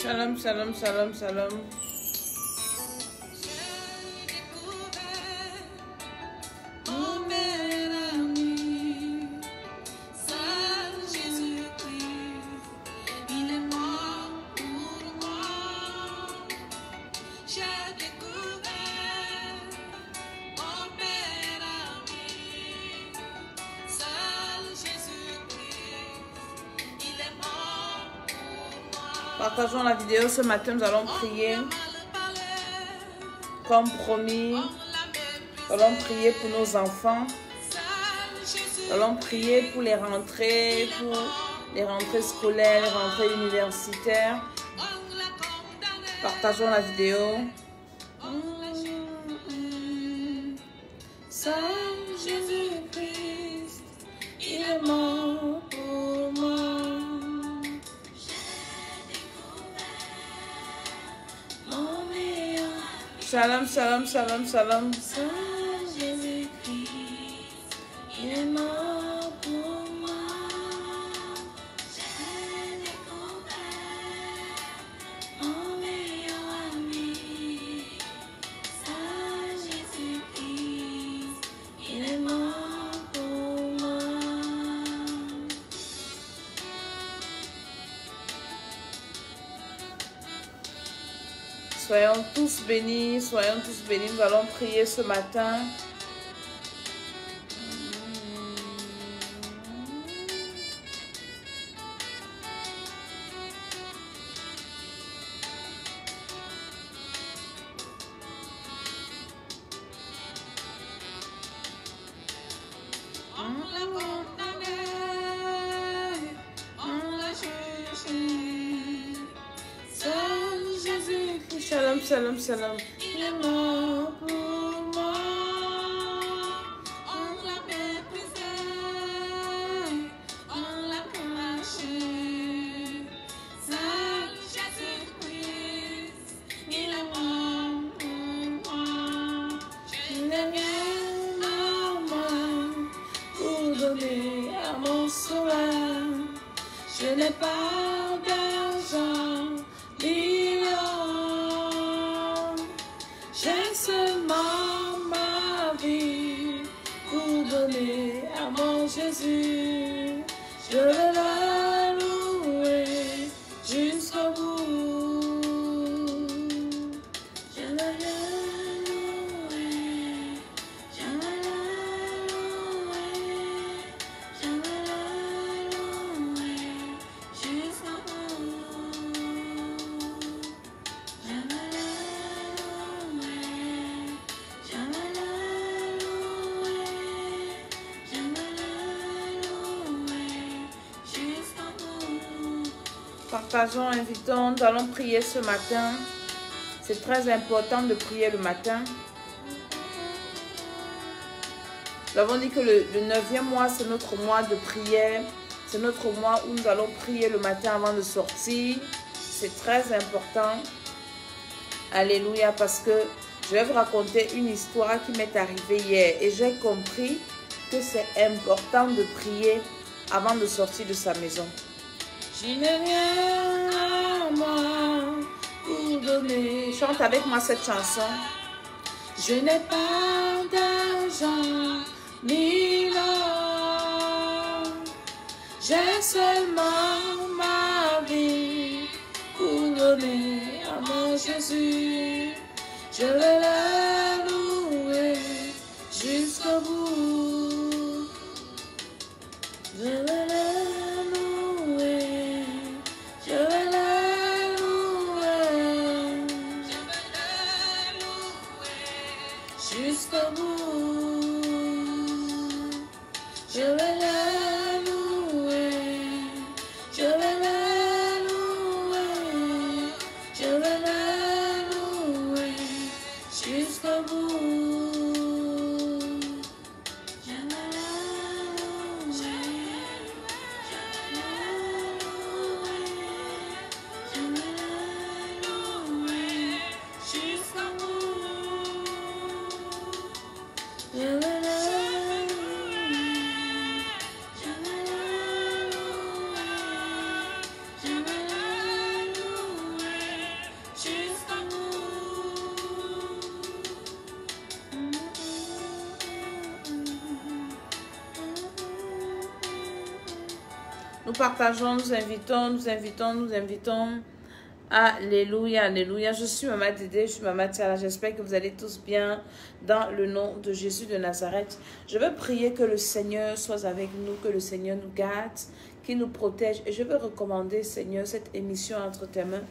Shalom, shalom, shalom, shalom. Partageons la vidéo. Ce matin, nous allons prier. Comme promis, nous allons prier pour nos enfants. Nous allons prier pour les rentrées scolaires, les rentrées universitaires. Partageons la vidéo. Saint Jésus-Christ, il est mort pour moi. Shalom, shalom, shalom, shalom. Saint Jésus-Christ, il est mort pour moi. J'ai découvert mon meilleur ami. Saint Jésus-Christ, il est mort pour moi. Soyons tous bénis, nous allons prier ce matin. Shalom, shalom, shalom. Il est mort pour moi. On l'a méprisé, on l'a craché. Saint Jésus-Christ, il est mort pour moi. Je n'ai rien à moi pour donner à mon sauveur. Je n'ai pas d'argent, ni or. J'ai seulement ma vie pour donner à mon Jésus. Je vais le louer jusqu'au bout. Je vais le louer, je vais le louer, je vais le louer jusqu'au bout. Je vais le louer, je vais le louer, je vais le louer jusqu'au bout. Partageons, invitons, nous allons prier ce matin. C'est très important de prier le matin. Nous avons dit que le 9e mois, c'est notre mois de prière. C'est notre mois où nous allons prier le matin avant de sortir. C'est très important. Alléluia, parce que je vais vous raconter une histoire qui m'est arrivée hier. Et j'ai compris que c'est important de prier avant de sortir de sa maison. Je n'ai rien à moi pour donner. Chante avec moi cette chanson. Je n'ai pas d'argent ni l'or. J'ai seulement ma vie pour donner à mon Jésus. Je vais le louer jusqu'au bout. Je vais le louer, je vais le louer, je vais le louer jusqu'au bout. Je vais le louer, je vais le louer, je vais le louer jusqu'au bout. Je vais le louer, je vais le louer jusqu'au bout. Je vais le Nous partageons, nous invitons, nous invitons, nous invitons. Alléluia, alléluia. Je suis Maman Dédé, je suis Maman Tiala. J'espère que vous allez tous bien dans le nom de Jésus de Nazareth. Je veux prier que le Seigneur soit avec nous, que le Seigneur nous garde, qu'il nous protège. Et je veux recommander, Seigneur, cette émission entre tes mains,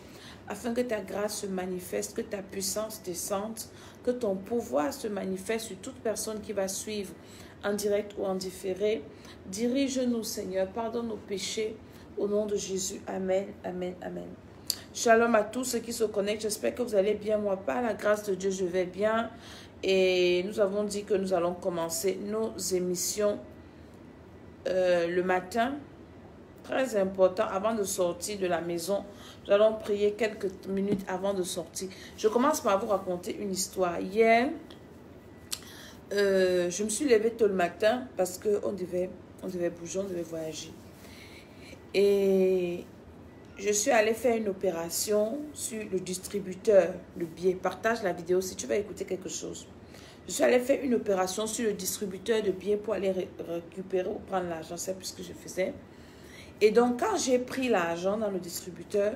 afin que ta grâce se manifeste, que ta puissance descende, que ton pouvoir se manifeste sur toute personne qui va suivre en direct ou en différé. Dirige-nous, Seigneur, pardonne nos péchés, au nom de Jésus. Amen, amen, amen. Shalom à tous ceux qui se connectent. J'espère que vous allez bien. Moi, par la grâce de Dieu, je vais bien. Et nous avons dit que nous allons commencer nos émissions le matin. Très important, avant de sortir de la maison. Nous allons prier quelques minutes avant de sortir. Je commence par vous raconter une histoire. Hier, je me suis levée tôt le matin parce qu'on devait bouger, on devait voyager. Et je suis allée faire une opération sur le distributeur de billets. Partage la vidéo si tu vas écouter quelque chose. Je suis allée faire une opération sur le distributeur de billets pour aller récupérer ou prendre l'argent. C'est plus ce que je faisais. Et donc, quand j'ai pris l'argent dans le distributeur,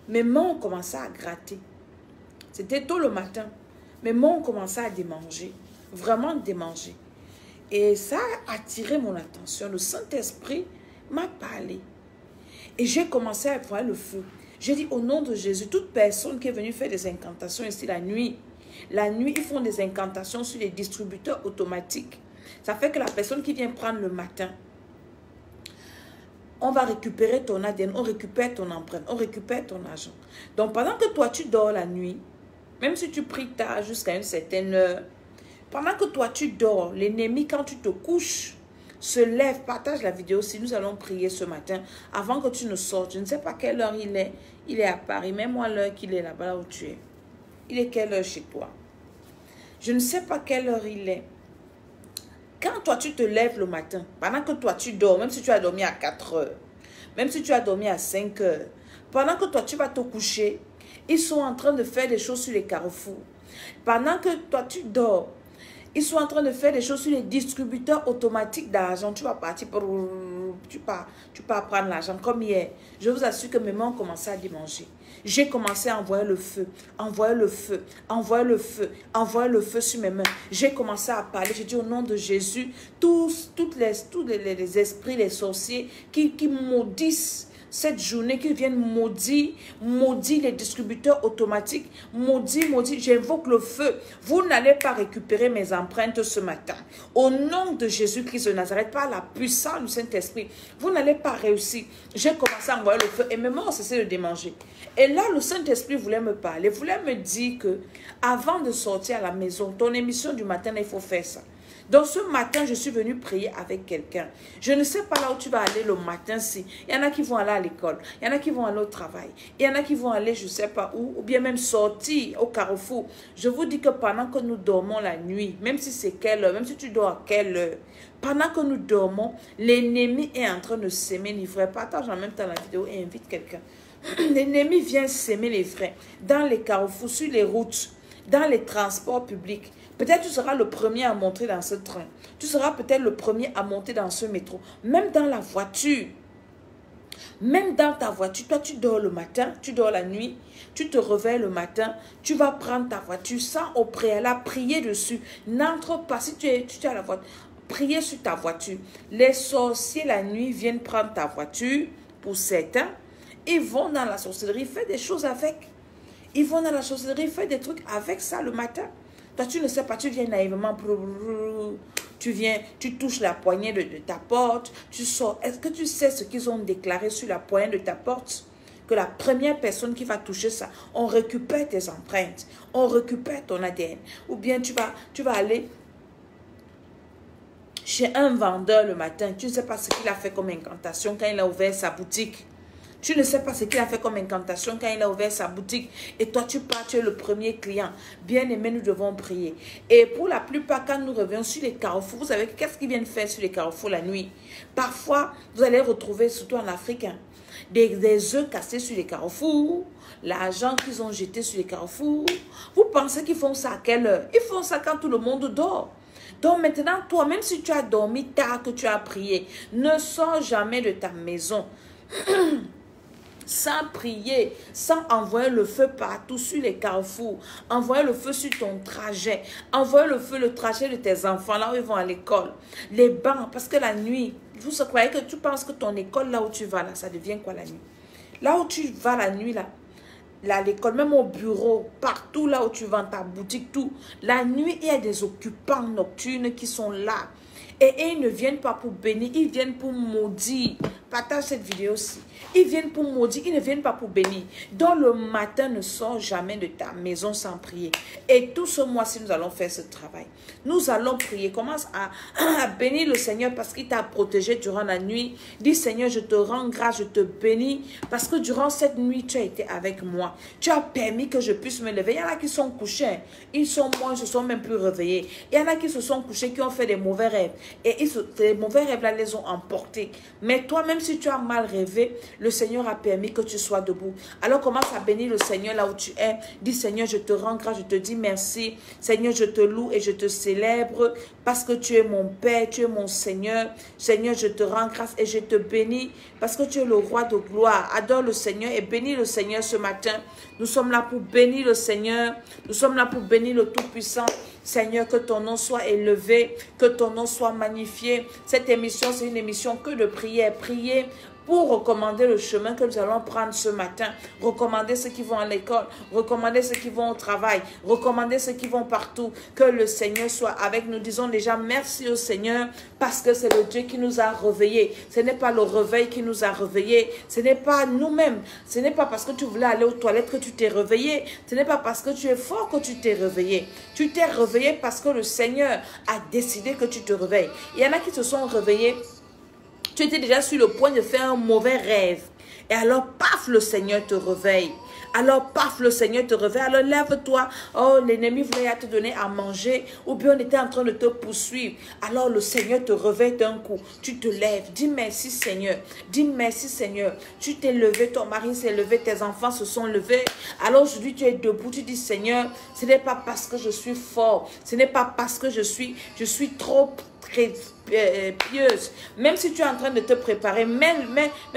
mes mains ont commencé à gratter. C'était tôt le matin. Mes mains ont commencé à démanger. Vraiment démanger. Et ça a attiré mon attention. Le Saint-Esprit m'a parlé. Et j'ai commencé à voir le feu. J'ai dit au nom de Jésus, toute personne qui est venue faire des incantations ici la nuit, ils font des incantations sur les distributeurs automatiques. Ça fait que la personne qui vient prendre le matin, on va récupérer ton ADN, on récupère ton empreinte, on récupère ton argent. Donc pendant que toi tu dors la nuit, même si tu pries tard jusqu'à une certaine heure, pendant que toi tu dors, l'ennemi quand tu te couches, se lève, partage la vidéo si nous allons prier ce matin avant que tu ne sortes. Je ne sais pas quelle heure il est. Il est à Paris. Mets-moi l'heure qu'il est là-bas là où tu es. Il est quelle heure chez toi? Je ne sais pas quelle heure il est. Quand toi tu te lèves le matin, pendant que toi tu dors, même si tu as dormi à 4 heures, même si tu as dormi à 5 heures, pendant que toi tu vas te coucher, ils sont en train de faire des choses sur les carrefours. Pendant que toi tu dors, ils sont en train de faire des choses sur les distributeurs automatiques d'argent. Tu vas partir, tu pars prendre l'argent comme hier. Je vous assure que mes mains ont commencé à démanger. J'ai commencé à envoyer le feu, envoyer le feu, envoyer le feu, envoyer le feu sur mes mains. J'ai commencé à parler. J'ai dit au nom de Jésus, tous les esprits, les sorciers qui maudissent cette journée, qui viennent maudire les distributeurs automatiques, maudit, j'invoque le feu. Vous n'allez pas récupérer mes empreintes ce matin. Au nom de Jésus-Christ de Nazareth, par la puissance du Saint-Esprit, vous n'allez pas réussir. J'ai commencé à envoyer le feu et mes mains ont cessé de démanger. Et là, le Saint-Esprit voulait me parler, voulait me dire que avant de sortir à la maison, ton émission du matin, il faut faire ça. Donc ce matin, je suis venue prier avec quelqu'un. Je ne sais pas là où tu vas aller le matin. Si. Il y en a qui vont aller à l'école. Il y en a qui vont aller au travail. Il y en a qui vont aller je ne sais pas où. Ou bien même sortir au carrefour. Je vous dis que pendant que nous dormons la nuit, même si c'est quelle heure, même si tu dors à quelle heure, pendant que nous dormons, l'ennemi est en train de s'aimer l'ivraie. Partage en même temps la vidéo et invite quelqu'un. L'ennemi vient s'aimer les vrais dans les carrefours, sur les routes, dans les transports publics. Peut-être tu seras le premier à monter dans ce train. Tu seras peut-être le premier à monter dans ce métro. Même dans la voiture. Même dans ta voiture. Toi, tu dors le matin, tu dors la nuit. Tu te réveilles le matin. Tu vas prendre ta voiture sans au préalable prier dessus. N'entre pas. Si tu es à la voiture, priez sur ta voiture. Les sorciers la nuit viennent prendre ta voiture. Pour certains, ils vont dans la sorcellerie faire des choses avec. Ils vont dans la sorcellerie faire des trucs avec ça le matin. Toi, tu ne sais pas, tu viens naïvement, tu touches la poignée de ta porte, tu sors. Est-ce que tu sais ce qu'ils ont déclaré sur la poignée de ta porte? Que la première personne qui va toucher ça, on récupère tes empreintes, on récupère ton ADN. Ou bien tu vas aller chez un vendeur le matin, tu ne sais pas ce qu'il a fait comme incantation quand il a ouvert sa boutique. Tu ne sais pas ce qu'il a fait comme incantation quand il a ouvert sa boutique. Et toi, tu pars, tu es le premier client. Bien aimé, nous devons prier. Et pour la plupart, quand nous revenons sur les carrefours, vous savez qu'est-ce qu'ils viennent faire sur les carrefours la nuit? Parfois, vous allez retrouver, surtout en Afrique, des œufs cassés sur les carrefours, l'argent qu'ils ont jeté sur les carrefours. Vous pensez qu'ils font ça à quelle heure? Ils font ça quand tout le monde dort. Donc maintenant, toi, même si tu as dormi tard, que tu as prié, ne sors jamais de ta maison sans prier, sans envoyer le feu partout sur les carrefours, envoyer le feu sur ton trajet, envoyer le feu, le trajet de tes enfants, là où ils vont à l'école, les bancs, parce que la nuit, vous croyez que tu penses que ton école, là où tu vas, là, ça devient quoi la nuit? Là où tu vas la nuit, là, à l'école, même au bureau, partout là où tu vas, ta boutique, tout, la nuit, il y a des occupants nocturnes qui sont là. Et ils ne viennent pas pour bénir, ils viennent pour maudire. Partage cette vidéo-ci. Ils viennent pour maudire, ils ne viennent pas pour bénir. Donc le matin, ne sors jamais de ta maison sans prier. Et tout ce mois-ci, nous allons faire ce travail. Nous allons prier. Commence à bénir le Seigneur parce qu'il t'a protégé durant la nuit. Dis Seigneur, je te rends grâce, je te bénis parce que durant cette nuit, tu as été avec moi. Tu as permis que je puisse me lever. Il y en a qui sont couchés. Ils sont morts, ils ne se sont même plus réveillés. Il y en a qui se sont couchés, qui ont fait des mauvais rêves. Et ces mauvais rêves-là les ont emportés. Mais toi, même si tu as mal rêvé, le Seigneur a permis que tu sois debout. Alors commence à bénir le Seigneur là où tu es. Dis Seigneur, je te rends grâce, je te dis merci. Seigneur, je te loue et je te célèbre parce que tu es mon Père, tu es mon Seigneur. Seigneur, je te rends grâce et je te bénis parce que tu es le roi de gloire. Adore le Seigneur et bénis le Seigneur ce matin. Nous sommes là pour bénir le Seigneur. Nous sommes là pour bénir le Tout-Puissant. Seigneur, que ton nom soit élevé, que ton nom soit magnifié. Cette émission, c'est une émission que de prière. Prier pour recommander le chemin que nous allons prendre ce matin. Recommander ceux qui vont à l'école, recommander ceux qui vont au travail, recommander ceux qui vont partout. Que le Seigneur soit avec nous. Disons déjà merci au Seigneur parce que c'est le Dieu qui nous a réveillés. Ce n'est pas le réveil qui nous a réveillés. Ce n'est pas nous-mêmes. Ce n'est pas parce que tu voulais aller aux toilettes que tu t'es réveillé. Ce n'est pas parce que tu es fort que tu t'es réveillé. Tu t'es réveillé parce que le Seigneur a décidé que tu te réveilles. Il y en a qui se sont réveillés. Tu étais déjà sur le point de faire un mauvais rêve. Et alors, paf, le Seigneur te réveille. Alors, paf, le Seigneur te réveille. Alors, lève-toi. Oh, l'ennemi voulait te donner à manger. Ou bien on était en train de te poursuivre. Alors, le Seigneur te réveille d'un coup. Tu te lèves. Dis merci, Seigneur. Dis merci, Seigneur. Tu t'es levé, ton mari s'est levé, tes enfants se sont levés. Alors, aujourd'hui, tu es debout. Tu dis, Seigneur, ce n'est pas parce que je suis fort. Ce n'est pas parce que je suis trop pieuse. Même si tu es en train de te préparer, même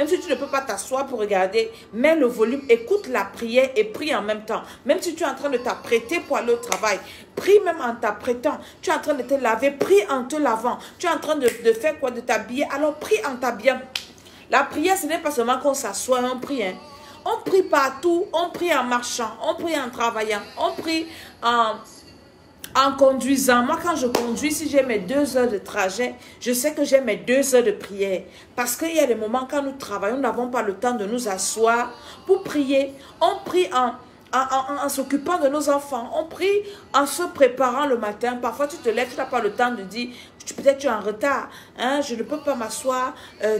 si tu ne peux pas t'asseoir pour regarder, mets le volume, écoute la prière et prie en même temps. Même si tu es en train de t'apprêter pour aller au travail, prie même en t'apprêtant. Tu es en train de te laver, prie en te lavant. Tu es en train de faire quoi? De t'habiller. Alors prie en t'habillant. La prière, ce n'est pas seulement qu'on s'assoit et on prie. Hein. On prie partout, on prie en marchant, on prie en travaillant, on prie en conduisant. Moi, quand je conduis, si j'ai mes 2 heures de trajet, je sais que j'ai mes 2 heures de prière. Parce qu'il y a des moments quand nous travaillons, nous n'avons pas le temps de nous asseoir pour prier. On prie en s'occupant de nos enfants. On prie en se préparant le matin. Parfois, tu te lèves, tu n'as pas le temps de dire, peut-être tu es en retard. Hein, je ne peux pas m'asseoir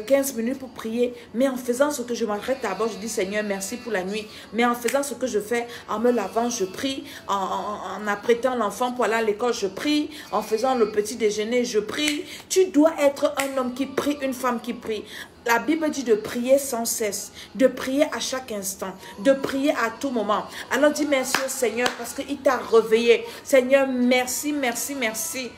15 minutes pour prier. Mais en faisant ce que je m'arrête d'abord, je dis Seigneur, merci pour la nuit. Mais en faisant ce que je fais, en me lavant, je prie. En apprêtant l'enfant pour aller à l'école, je prie. En faisant le petit déjeuner, je prie. Tu dois être un homme qui prie, une femme qui prie. La Bible dit de prier sans cesse, de prier à chaque instant, de prier à tout moment. Alors dis merci au Seigneur parce qu'il t'a réveillé. Seigneur, merci, merci, merci.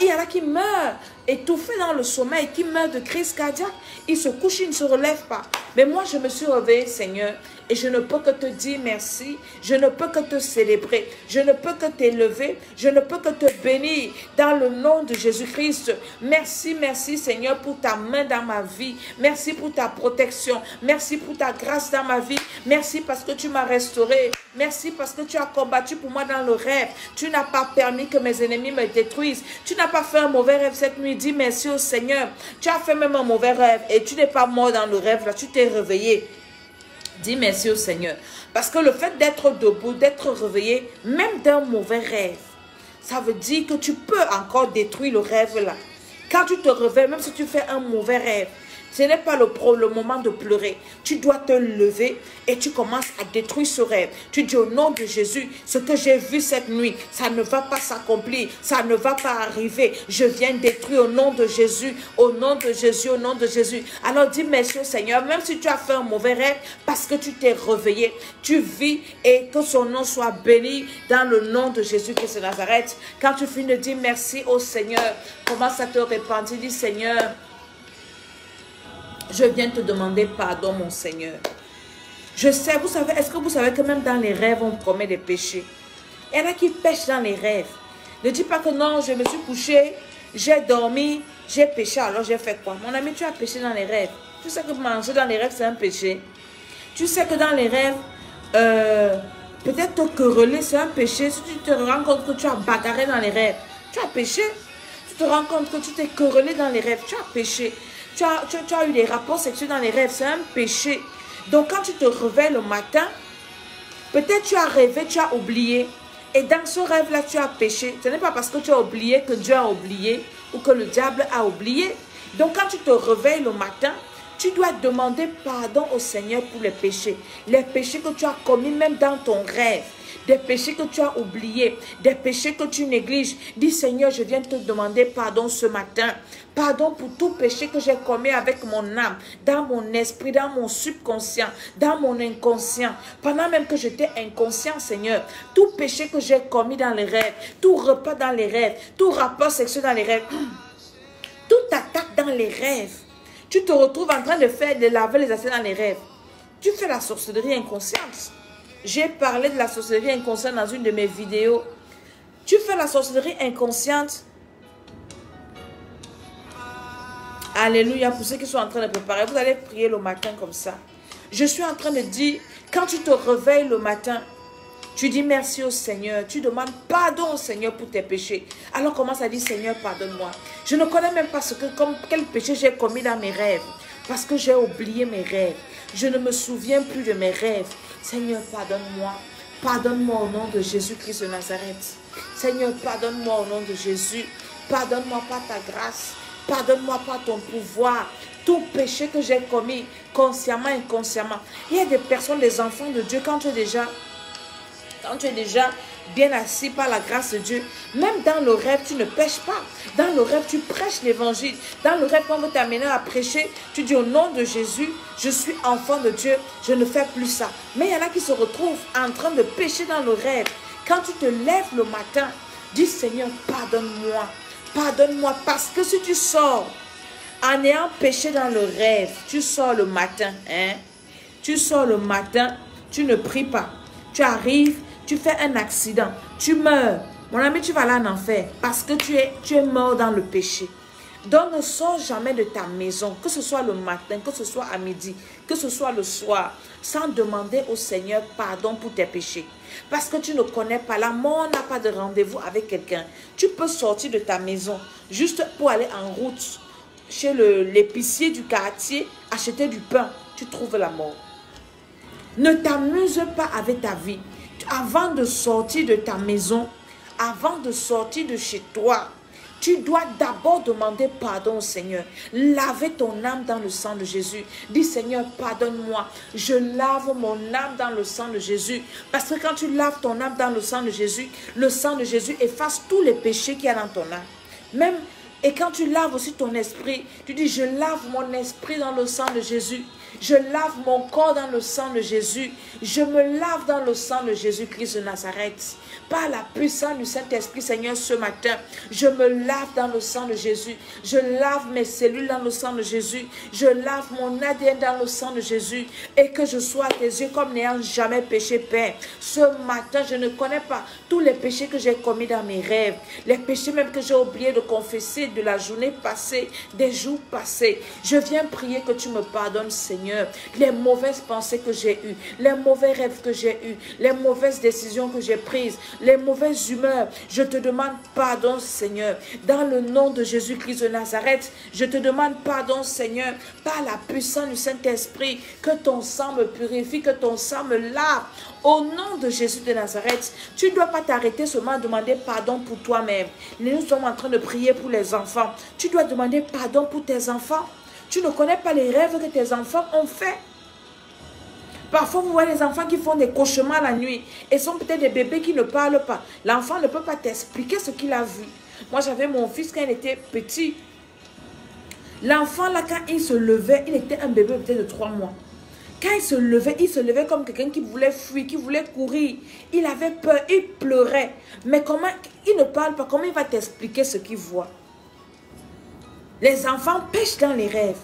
Il y en a qui meurent étouffés dans le sommeil, qui meurent de crise cardiaque. Ils se couchent, ils ne se relèvent pas. Mais moi, je me suis réveillée, Seigneur, et je ne peux que te dire merci. Je ne peux que te célébrer. Je ne peux que t'élever. Je ne peux que te bénir dans le nom de Jésus-Christ. Merci, merci, Seigneur, pour ta main dans ma vie. Merci pour ta protection. Merci pour ta grâce dans ma vie. Merci parce que tu m'as restauré. Merci parce que tu as combattu pour moi dans le rêve. Tu n'as pas permis que mes ennemis me détruisent. Tu n'as pas fait un mauvais rêve cette nuit. Dis merci au Seigneur. Tu as fait même un mauvais rêve et tu n'es pas mort dans le rêve. Là, tu t'es réveillé. Dis merci au Seigneur. Parce que le fait d'être debout, d'être réveillé, même d'un mauvais rêve, ça veut dire que tu peux encore détruire le rêve là. Quand tu te réveilles, même si tu fais un mauvais rêve, Ce n'est pas le moment de pleurer. Tu dois te lever et tu commences à détruire ce rêve. Tu dis au nom de Jésus, ce que j'ai vu cette nuit, ça ne va pas s'accomplir, ça ne va pas arriver. Je viens détruire au nom de Jésus, au nom de Jésus, au nom de Jésus. Alors dis merci au Seigneur, même si tu as fait un mauvais rêve, parce que tu t'es réveillé, tu vis et que son nom soit béni dans le nom de Jésus-Christ de Nazareth. Quand tu finis de dire merci au Seigneur, commence à te répandre, dis Seigneur, je viens te demander pardon, mon Seigneur. Je sais, vous savez, est-ce que vous savez que même dans les rêves, on commet des péchés? Il y en a qui pêchent dans les rêves. Ne dis pas que non, je me suis couché, j'ai dormi, j'ai péché, alors j'ai fait quoi? Mon ami, tu as péché dans les rêves. Tu sais que manger dans les rêves, c'est un péché. Tu sais que dans les rêves, peut-être te quereller, c'est un péché. Si tu te rends compte que tu as bagarré dans les rêves, tu as péché. Tu te rends compte que tu t'es querellé dans les rêves, tu as péché. Tu as eu des rapports sexuels dans les rêves, c'est un péché. Donc quand tu te réveilles le matin, peut-être tu as rêvé, tu as oublié. Et dans ce rêve-là, tu as péché. Ce n'est pas parce que tu as oublié que Dieu a oublié ou que le diable a oublié. Donc quand tu te réveilles le matin, tu dois demander pardon au Seigneur pour les péchés. Les péchés que tu as commis même dans ton rêve. Des péchés que tu as oubliés, des péchés que tu négliges. Dis Seigneur, je viens te demander pardon ce matin. Pardon pour tout péché que j'ai commis avec mon âme, dans mon esprit, dans mon subconscient, dans mon inconscient. Pendant même que j'étais inconscient, Seigneur, tout péché que j'ai commis dans les rêves, tout repas dans les rêves, tout rapport sexuel dans les rêves, toute attaque dans les rêves. Tu te retrouves en train de laver les assiettes dans les rêves. Tu fais la sorcellerie inconsciente. J'ai parlé de la sorcellerie inconsciente dans une de mes vidéos. Tu fais la sorcellerie inconsciente. Alléluia. Pour ceux qui sont en train de préparer, vous allez prier le matin comme ça. Je suis en train de dire, quand tu te réveilles le matin, tu dis merci au Seigneur. Tu demandes pardon au Seigneur pour tes péchés. Alors commence à dire, Seigneur, pardonne-moi. Je ne connais même pas quel péché j'ai commis dans mes rêves. Parce que j'ai oublié mes rêves. Je ne me souviens plus de mes rêves. Seigneur, pardonne-moi. Pardonne-moi au nom de Jésus-Christ de Nazareth. Seigneur, pardonne-moi au nom de Jésus. Pardonne-moi par ta grâce. Pardonne-moi par ton pouvoir. Tout péché que j'ai commis, consciemment, inconsciemment. Il y a des personnes, des enfants de Dieu, quand tu es déjà bien assis par la grâce de Dieu, même dans le rêve, tu ne pêches pas. Dans le rêve, tu prêches l'évangile. Dans le rêve, quand on veut t'amener à prêcher, tu dis au nom de Jésus, je suis enfant de Dieu, je ne fais plus ça. Mais il y en a qui se retrouvent en train de pécher dans le rêve. Quand tu te lèves le matin, dis Seigneur, pardonne-moi. Pardonne-moi, parce que si tu sors en ayant péché dans le rêve, tu sors le matin, hein? Tu sors le matin, tu ne pries pas. Tu arrives, tu fais un accident, tu meurs. Mon ami, tu vas aller en enfer parce que tu es mort dans le péché. Donc ne sors jamais de ta maison, que ce soit le matin, que ce soit à midi, que ce soit le soir, sans demander au Seigneur pardon pour tes péchés. Parce que tu ne connais pas, la mort n'a pas de rendez-vous avec quelqu'un. Tu peux sortir de ta maison juste pour aller en route chez l'épicier du quartier, acheter du pain, tu trouves la mort. Ne t'amuse pas avec ta vie. Avant de sortir de ta maison, avant de sortir de chez toi, tu dois d'abord demander pardon au Seigneur. Laver ton âme dans le sang de Jésus. Dis Seigneur, pardonne-moi. Je lave mon âme dans le sang de Jésus. Parce que quand tu laves ton âme dans le sang de Jésus efface tous les péchés qu'il y a dans ton âme. Même, et quand tu laves aussi ton esprit, tu dis je lave mon esprit dans le sang de Jésus. Je lave mon corps dans le sang de Jésus. Je me lave dans le sang de Jésus-Christ de Nazareth. Par la puissance du Saint-Esprit, Seigneur, ce matin, je me lave dans le sang de Jésus. Je lave mes cellules dans le sang de Jésus. Je lave mon ADN dans le sang de Jésus. Et que je sois à tes yeux comme n'ayant jamais péché, Père. Ce matin, je ne connais pas tous les péchés que j'ai commis dans mes rêves. Les péchés même que j'ai oublié de confesser de la journée passée, des jours passés. Je viens prier que tu me pardonnes, Seigneur. Les mauvaises pensées que j'ai eues, les mauvais rêves que j'ai eus, les mauvaises décisions que j'ai prises, les mauvaises humeurs. Je te demande pardon, Seigneur. Dans le nom de Jésus-Christ de Nazareth, je te demande pardon, Seigneur, par la puissance du Saint-Esprit, que ton sang me purifie, que ton sang me lave. Au nom de Jésus de Nazareth, tu ne dois pas t'arrêter seulement à demander pardon pour toi-même. Nous sommes en train de prier pour les enfants. Tu dois demander pardon pour tes enfants. Tu ne connais pas les rêves que tes enfants ont fait. Parfois, vous voyez les enfants qui font des cauchemars la nuit et sont peut-être des bébés qui ne parlent pas. L'enfant ne peut pas t'expliquer ce qu'il a vu. Moi, j'avais mon fils quand il était petit. L'enfant, là, quand il se levait, il était un bébé peut-être de 3 mois. Quand il se levait comme quelqu'un qui voulait fuir, qui voulait courir. Il avait peur, il pleurait. Mais comment, il ne parle pas, comment il va t'expliquer ce qu'il voit? Les enfants pêchent dans les rêves.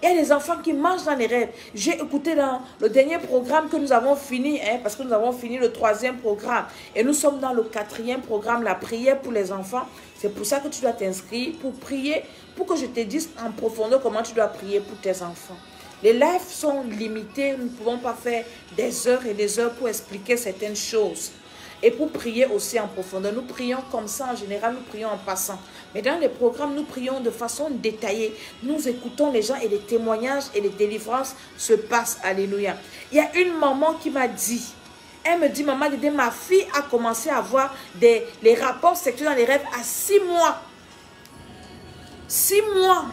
Il y a des enfants qui mangent dans les rêves. J'ai écouté dans le dernier programme que nous avons fini, parce que nous avons fini le 3e programme. Et nous sommes dans le 4e programme, la prière pour les enfants. C'est pour ça que tu dois t'inscrire, pour prier, pour que je te dise en profondeur comment tu dois prier pour tes enfants. Les lives sont limités, nous ne pouvons pas faire des heures et des heures pour expliquer certaines choses. Et pour prier aussi en profondeur, nous prions comme ça, en général, nous prions en passant. Mais dans les programmes, nous prions de façon détaillée. Nous écoutons les gens et les témoignages et les délivrances se passent. Alléluia. Il y a une maman qui m'a dit, elle me dit, maman, ma fille a commencé à avoir les rapports sexuels dans les rêves à 6 mois. 6 mois.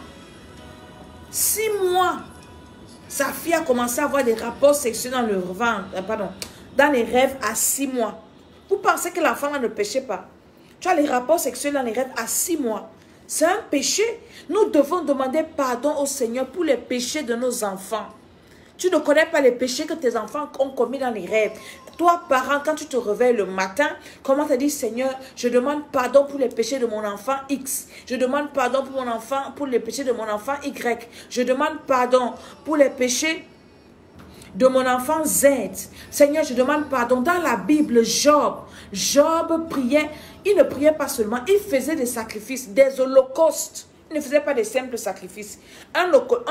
6 mois. Sa fille a commencé à avoir des rapports sexuels dans le ventre, dans les rêves à 6 mois. Vous pensez que l'enfant ne péchait pas? Tu as les rapports sexuels dans les rêves à 6 mois. C'est un péché. Nous devons demander pardon au Seigneur pour les péchés de nos enfants. Tu ne connais pas les péchés que tes enfants ont commis dans les rêves. Toi, parent, quand tu te réveilles le matin, comment tu dis, Seigneur, je demande pardon pour les péchés de mon enfant X. Je demande pardon pour mon enfant, pour les péchés de mon enfant Y. Je demande pardon pour les péchés de mon enfant Z. Seigneur, je demande pardon. Dans la Bible, Job priait. Il ne priait pas seulement, il faisait des sacrifices, des holocaustes. Il ne faisait pas des simples sacrifices. Un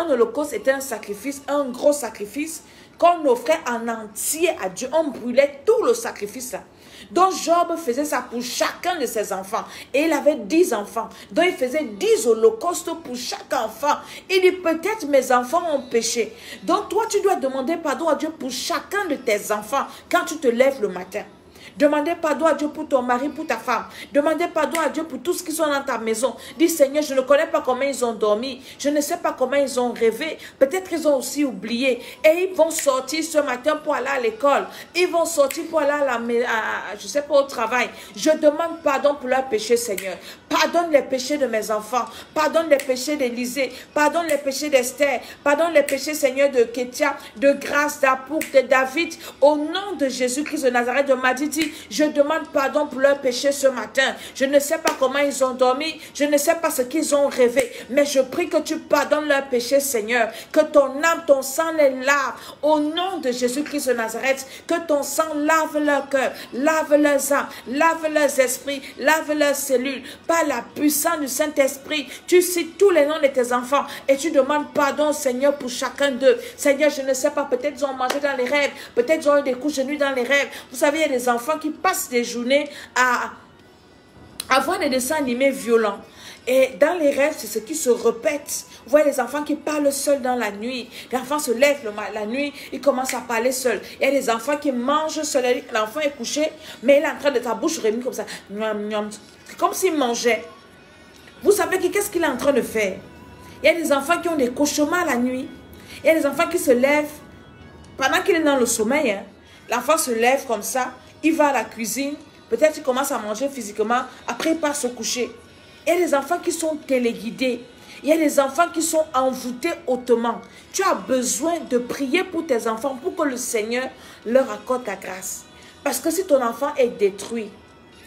holocauste était un sacrifice, un gros sacrifice qu'on offrait en entier à Dieu. On brûlait tout le sacrifice là. Donc Job faisait ça pour chacun de ses enfants. Et il avait 10 enfants. Donc il faisait 10 holocaustes pour chaque enfant. Il dit, peut-être mes enfants ont péché. Donc toi, tu dois demander pardon à Dieu pour chacun de tes enfants quand tu te lèves le matin. Demandez pardon à Dieu pour ton mari, pour ta femme. Demandez pardon à Dieu pour tout ce qui sont dans ta maison. Dis, Seigneur, je ne connais pas comment ils ont dormi. Je ne sais pas comment ils ont rêvé. Peut-être qu'ils ont aussi oublié. Et ils vont sortir ce matin pour aller à l'école. Ils vont sortir pour aller je sais pas, au travail. Je demande pardon pour leurs péchés, Seigneur. Pardonne les péchés de mes enfants. Pardonne les péchés d'Élisée. Pardonne les péchés d'Esther. Pardonne les péchés, Seigneur, de Kétia, de Grâce, d'Apour, de David. Au nom de Jésus-Christ de Nazareth, de Madidi, je demande pardon pour leurs péchés ce matin. Je ne sais pas comment ils ont dormi. Je ne sais pas ce qu'ils ont rêvé. Mais je prie que tu pardonnes leurs péchés, Seigneur. Que ton âme, ton sang les lave. Au nom de Jésus-Christ de Nazareth. Que ton sang lave leur cœur. Lave leurs âmes. Lave leurs esprits. Lave leurs cellules. Par la puissance du Saint-Esprit. Tu cites tous les noms de tes enfants. Et tu demandes pardon, Seigneur, pour chacun d'eux. Seigneur, je ne sais pas. Peut-être ils ont mangé dans les rêves. Peut-être ils ont eu des couches de nuit dans les rêves. Vous savez, il y a des enfants qui passent des journées à voir des dessins animés violents. Et dans les rêves, c'est ce qui se répète. Vous voyez les enfants qui parlent seuls dans la nuit. L'enfant se lève la nuit, il commence à parler seul. Il y a des enfants qui mangent seuls. L'enfant est couché, mais il est en train de sa bouche remise comme ça. C'est comme s'il mangeait. Vous savez qu'est-ce qu'il est en train de faire? Il y a des enfants qui ont des cauchemars la nuit. Il y a des enfants qui se lèvent pendant qu'il est dans le sommeil. L'enfant se lève comme ça. Il va à la cuisine, peut-être il commence à manger physiquement, après il part se coucher. Il y a des enfants qui sont téléguidés. Il y a des enfants qui sont envoûtés hautement. Tu as besoin de prier pour tes enfants pour que le Seigneur leur accorde ta grâce. Parce que si ton enfant est détruit,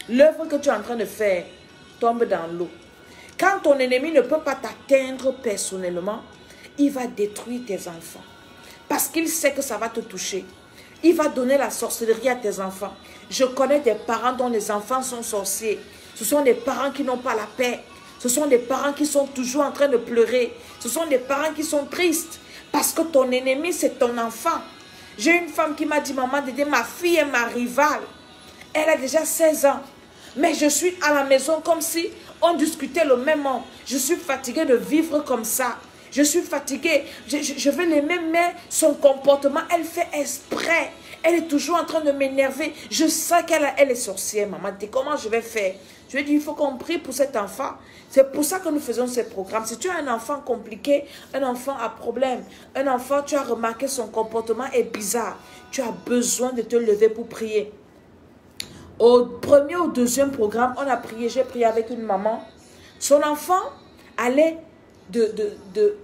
l'œuvre que tu es en train de faire tombe dans l'eau. Quand ton ennemi ne peut pas t'atteindre personnellement, il va détruire tes enfants. Parce qu'il sait que ça va te toucher. Il va donner la sorcellerie à tes enfants. Je connais des parents dont les enfants sont sorciers. Ce sont des parents qui n'ont pas la paix. Ce sont des parents qui sont toujours en train de pleurer. Ce sont des parents qui sont tristes. Parce que ton ennemi, c'est ton enfant. J'ai une femme qui m'a dit, maman, Dédé, ma fille est ma rivale. Elle a déjà 16 ans. Mais je suis à la maison comme si on discutait le même nom. Je suis fatiguée de vivre comme ça. Je suis fatiguée, je veux l'aimer, mais son comportement, elle fait exprès. Elle est toujours en train de m'énerver. Je sais qu'elle est sorcière, maman. Comment je vais faire? Je lui ai dit, il faut qu'on prie pour cet enfant. C'est pour ça que nous faisons ces programmes. Si tu as un enfant compliqué, un enfant à problème, un enfant, tu as remarqué son comportement est bizarre, tu as besoin de te lever pour prier. Au premier ou deuxième programme, on a prié, j'ai prié avec une maman. Son enfant allait de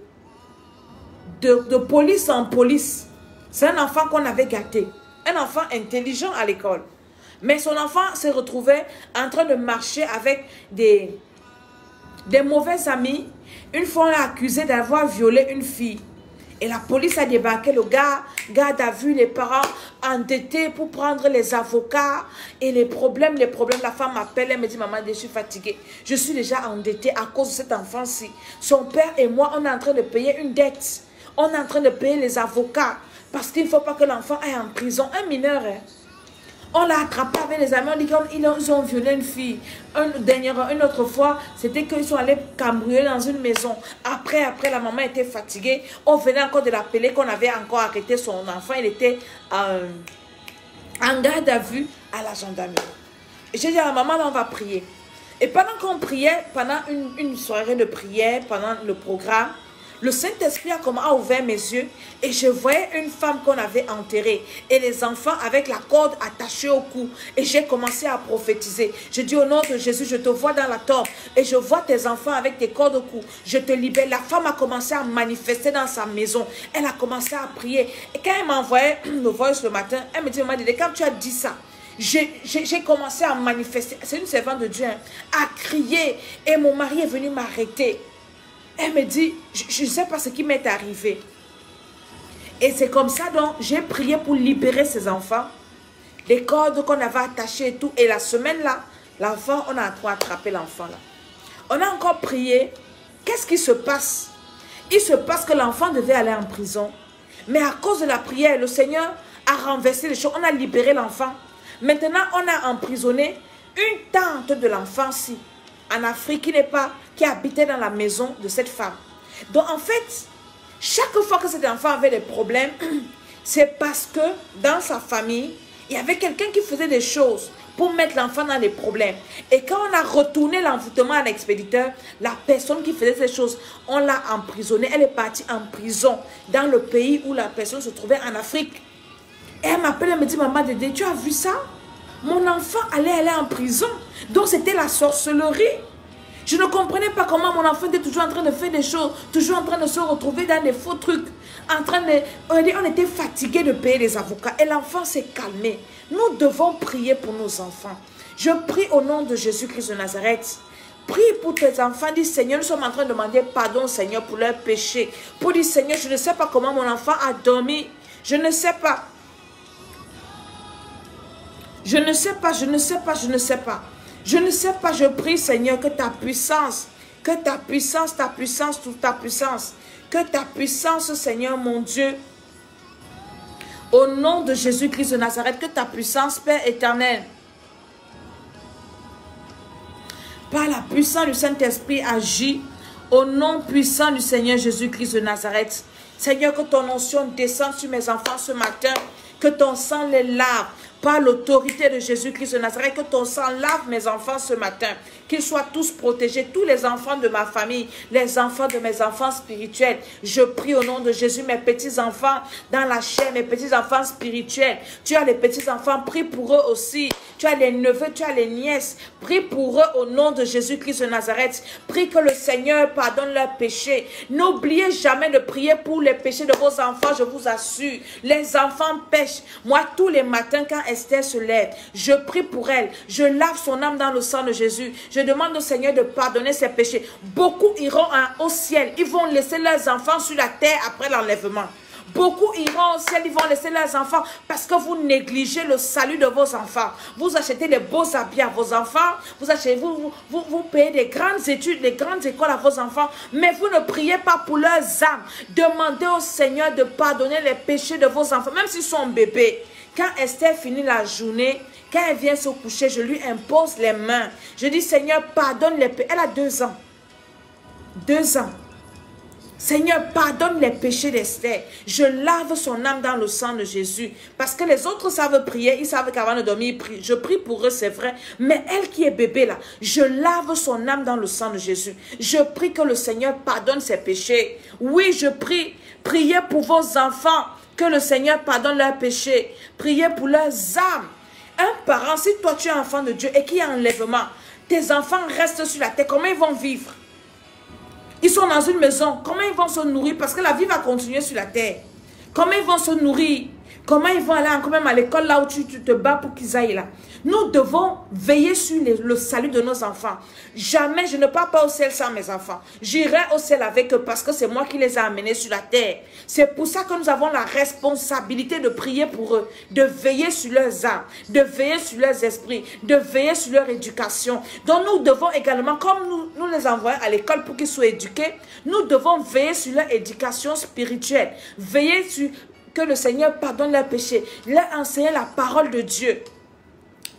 police en police. C'est un enfant qu'on avait gâté. Un enfant intelligent à l'école. Mais son enfant se retrouvait en train de marcher avec des mauvais amis. Une fois, on l'a accusé d'avoir violé une fille. Et la police a débarqué. Le gars a vu les parents endettés pour prendre les avocats. Et les problèmes. La femme m'appelle, elle me dit, maman, je suis fatiguée. Je suis déjà endettée à cause de cet enfant-ci. Son père et moi, on est en train de payer une dette. On est en train de payer les avocats. Parce qu'il ne faut pas que l'enfant aille en prison. Un mineur, hein. On l'a attrapé avec les amis, on dit qu'ils ont violé une fille. Une autre fois, c'était qu'ils sont allés cambrioler dans une maison. Après, la maman était fatiguée. On venait encore de l'appeler qu'on avait encore arrêté son enfant. Il était en garde à vue à la gendarmerie. J'ai dit à la maman, là, on va prier. Et pendant qu'on priait, pendant une soirée de prière, pendant le programme, le Saint-Esprit a ouvert mes yeux et je voyais une femme qu'on avait enterrée et les enfants avec la corde attachée au cou. Et j'ai commencé à prophétiser. Je dis au nom de Jésus, je te vois dans la tombe et je vois tes enfants avec tes cordes au cou. Je te libère. La femme a commencé à manifester dans sa maison. Elle a commencé à prier. Et quand elle m'a envoyé le voice le matin, elle me dit, maman, quand tu as dit ça, j'ai commencé à manifester. C'est une servante de Dieu, hein, à crier. Et mon mari est venu m'arrêter. Elle me dit, je ne sais pas ce qui m'est arrivé. Et c'est comme ça, donc, j'ai prié pour libérer ces enfants. Les cordes qu'on avait attachées et tout. Et la semaine là, l'enfant, on a attrapé l'enfant là. On a encore prié. Qu'est-ce qui se passe? Il se passe que l'enfant devait aller en prison. Mais à cause de la prière, le Seigneur a renversé les choses. On a libéré l'enfant. Maintenant, on a emprisonné une tante de l'enfant-ci en Afrique qui habitait dans la maison de cette femme. Donc en fait, chaque fois que cet enfant avait des problèmes, c'est parce que dans sa famille, il y avait quelqu'un qui faisait des choses pour mettre l'enfant dans des problèmes. Et quand on a retourné l'envoûtement à l'expéditeur, la personne qui faisait ces choses, on l'a emprisonnée. Elle est partie en prison dans le pays où la personne se trouvait en Afrique. Et elle m'appelle, elle me dit, maman Dédé, tu as vu ça? Mon enfant allait aller en prison. Donc c'était la sorcellerie. Je ne comprenais pas comment mon enfant était toujours en train de faire des choses, toujours en train de se retrouver dans des faux trucs. On était fatigués de payer les avocats. Et l'enfant s'est calmé. Nous devons prier pour nos enfants. Je prie au nom de Jésus-Christ de Nazareth. Prie pour tes enfants. Dis, Seigneur, nous sommes en train de demander pardon, Seigneur, pour leurs péchés. Pour dire, Seigneur, je ne sais pas comment mon enfant a dormi. Je ne sais pas. Je ne sais pas, je ne sais pas, je ne sais pas. Je ne sais pas, je prie, Seigneur, que ta puissance, toute ta puissance, que ta puissance, Seigneur, mon Dieu, au nom de Jésus-Christ de Nazareth, que ta puissance, Père éternel, par la puissance du Saint-Esprit, agit au nom puissant du Seigneur Jésus-Christ de Nazareth. Seigneur, que ton onction descende sur mes enfants ce matin, que ton sang les lave. Par l'autorité de Jésus-Christ de Nazareth, que ton sang lave mes enfants ce matin. Qu'ils soient tous protégés, tous les enfants de ma famille, les enfants de mes enfants spirituels. Je prie au nom de Jésus, mes petits-enfants dans la chair, mes petits-enfants spirituels. Tu as les petits-enfants, prie pour eux aussi. Tu as les neveux, tu as les nièces. Prie pour eux au nom de Jésus-Christ de Nazareth. Prie que le Seigneur pardonne leurs péchés. N'oubliez jamais de prier pour les péchés de vos enfants, je vous assure. Les enfants pêchent. Moi, tous les matins, quand Esther se lève, je prie pour elle. Je lave son âme dans le sang de Jésus. Je demande au Seigneur de pardonner ses péchés. Beaucoup iront au ciel. Ils vont laisser leurs enfants sur la terre après l'enlèvement. Beaucoup iront au ciel, ils vont laisser leurs enfants parce que vous négligez le salut de vos enfants. Vous achetez des beaux habits à vos enfants, vous payez des grandes études, des grandes écoles à vos enfants, mais vous ne priez pas pour leurs âmes. Demandez au Seigneur de pardonner les péchés de vos enfants, même s'ils sont bébés. Quand Esther finit la journée, quand elle vient se coucher, je lui impose les mains. Je dis, Seigneur, pardonne les péchés. Elle a 2 ans. 2 ans. Seigneur, pardonne les péchés d'Esther. Je lave son âme dans le sang de Jésus. Parce que les autres savent prier. Ils savent qu'avant de dormir, ils prient. Je prie pour eux, c'est vrai. Mais elle qui est bébé là, je lave son âme dans le sang de Jésus. Je prie que le Seigneur pardonne ses péchés. Oui, je prie. Priez pour vos enfants. Que le Seigneur pardonne leurs péchés. Priez pour leurs âmes. Un parent, si toi tu es enfant de Dieu et qu'il y a enlèvement, tes enfants restent sur la terre. Comment ils vont vivre? Ils sont dans une maison. Comment ils vont se nourrir? Parce que la vie va continuer sur la terre. Comment ils vont se nourrir? Comment ils vont aller quand même à l'école là où tu te bats pour qu'ils aillent là? Nous devons veiller sur le salut de nos enfants. Jamais je ne pars pas au ciel sans mes enfants. J'irai au ciel avec eux parce que c'est moi qui les ai amenés sur la terre. C'est pour ça que nous avons la responsabilité de prier pour eux, de veiller sur leurs âmes, de veiller sur leurs esprits, de veiller sur leur éducation. Donc nous devons également, comme nous les envoyons à l'école pour qu'ils soient éduqués, nous devons veiller sur leur éducation spirituelle, veiller sur que le Seigneur pardonne leurs péchés, leur enseigner la parole de Dieu.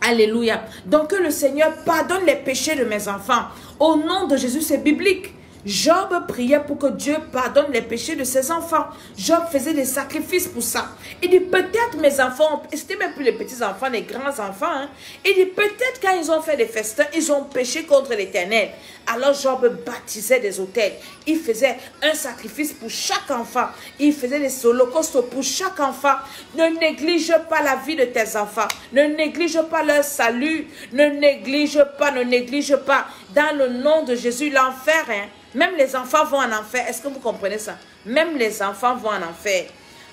Alléluia. Donc que le Seigneur pardonne les péchés de mes enfants. Au nom de Jésus, c'est biblique. Job priait pour que Dieu pardonne les péchés de ses enfants. Job faisait des sacrifices pour ça. Il dit peut-être mes enfants, c'était même plus les petits enfants, les grands enfants. Hein. Il dit peut-être quand ils ont fait des festins, ils ont péché contre l'Éternel. Alors Job baptisait des autels. Il faisait un sacrifice pour chaque enfant. Il faisait des holocaustes pour chaque enfant. Ne néglige pas la vie de tes enfants. Ne néglige pas leur salut. Ne néglige pas. Dans le nom de Jésus, l'enfer, hein. Même les enfants vont en enfer. Est-ce que vous comprenez ça? Même les enfants vont en enfer.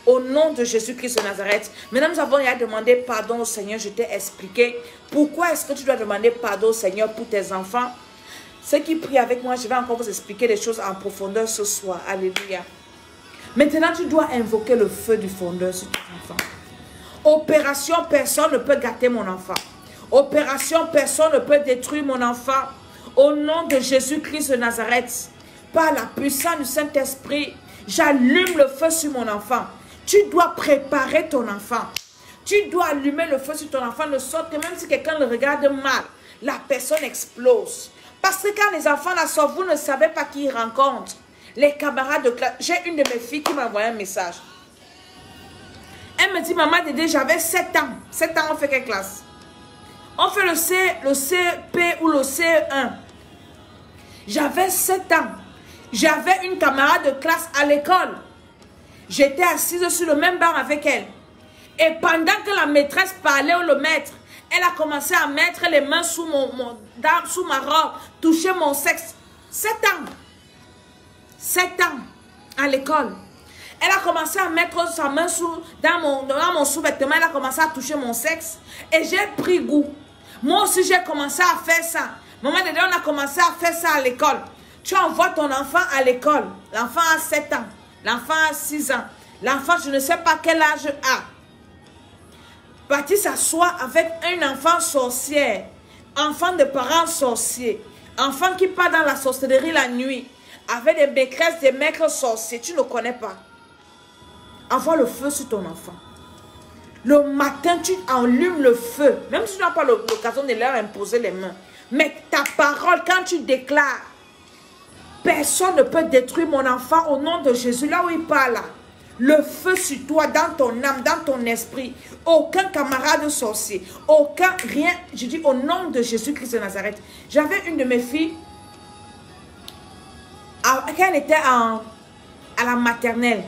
Au nom de Jésus-Christ de Nazareth. Maintenant, nous avons demandé pardon au Seigneur. Je t'ai expliqué pourquoi est-ce que tu dois demander pardon au Seigneur pour tes enfants. Ceux qui prient avec moi, je vais encore vous expliquer des choses en profondeur ce soir. Alléluia. Maintenant, tu dois invoquer le feu du fondeur sur tes enfants. Opération, personne ne peut gâter mon enfant. Opération, personne ne peut détruire mon enfant. Au nom de Jésus-Christ de Nazareth, par la puissance du Saint-Esprit, j'allume le feu sur mon enfant. Tu dois préparer ton enfant. Tu dois allumer le feu sur ton enfant de sorte que même si quelqu'un le regarde mal, la personne explose. Parce que quand les enfants la sortent, vous ne savez pas qui ils rencontrent. Les camarades de classe. J'ai une de mes filles qui m'a envoyé un message. Elle me dit, maman Dédé, j'avais 7 ans. 7 ans, on fait quelle classe? On fait le CP ou le CE1. J'avais 7 ans. J'avais une camarade de classe à l'école. J'étais assise sur le même banc avec elle. Et pendant que la maîtresse parlait ou le maître, elle a commencé à mettre les mains sous ma robe, toucher mon sexe. 7 ans. 7 ans à l'école. Elle a commencé à mettre sa main dans mon sous-vêtement. Elle a commencé à toucher mon sexe. Et j'ai pris goût. Moi aussi, j'ai commencé à faire ça. Maman Dédé, on a commencé à faire ça à l'école. Tu envoies ton enfant à l'école. L'enfant a 7 ans. L'enfant a 6 ans. L'enfant, je ne sais pas quel âge a. Parti s'asseoir avec un enfant sorcière. Enfant de parents sorciers. Enfant qui part dans la sorcellerie la nuit. Avec des maîtresses, des maîtres sorciers. Tu ne connais pas. Envoie le feu sur ton enfant. Le matin, tu allumes le feu. Même si tu n'as pas l'occasion de leur imposer les mains. Mais ta parole, quand tu déclares, personne ne peut détruire mon enfant au nom de Jésus. Là où il parle, là, le feu sur toi, dans ton âme, dans ton esprit. Aucun camarade sorcier. Aucun, rien. Je dis au nom de Jésus-Christ de Nazareth. J'avais une de mes filles, quand elle était à la maternelle.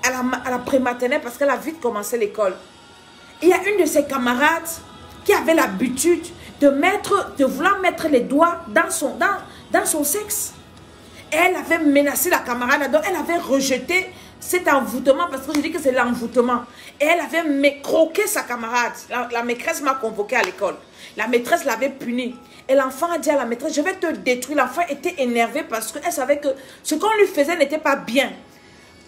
À la prématernelle parce qu'elle a vite commencé l'école. Il y a une de ses camarades qui avait l'habitude de vouloir mettre les doigts dans son sexe. Et elle avait menacé la camarade, donc elle avait rejeté cet envoûtement parce que je dis que c'est l'envoûtement. Et elle avait croqué sa camarade. La maîtresse m'a convoqué à l'école. La maîtresse l'avait puni. Et l'enfant a dit à la maîtresse, je vais te détruire. L'enfant était énervé parce qu'elle savait que ce qu'on lui faisait n'était pas bien.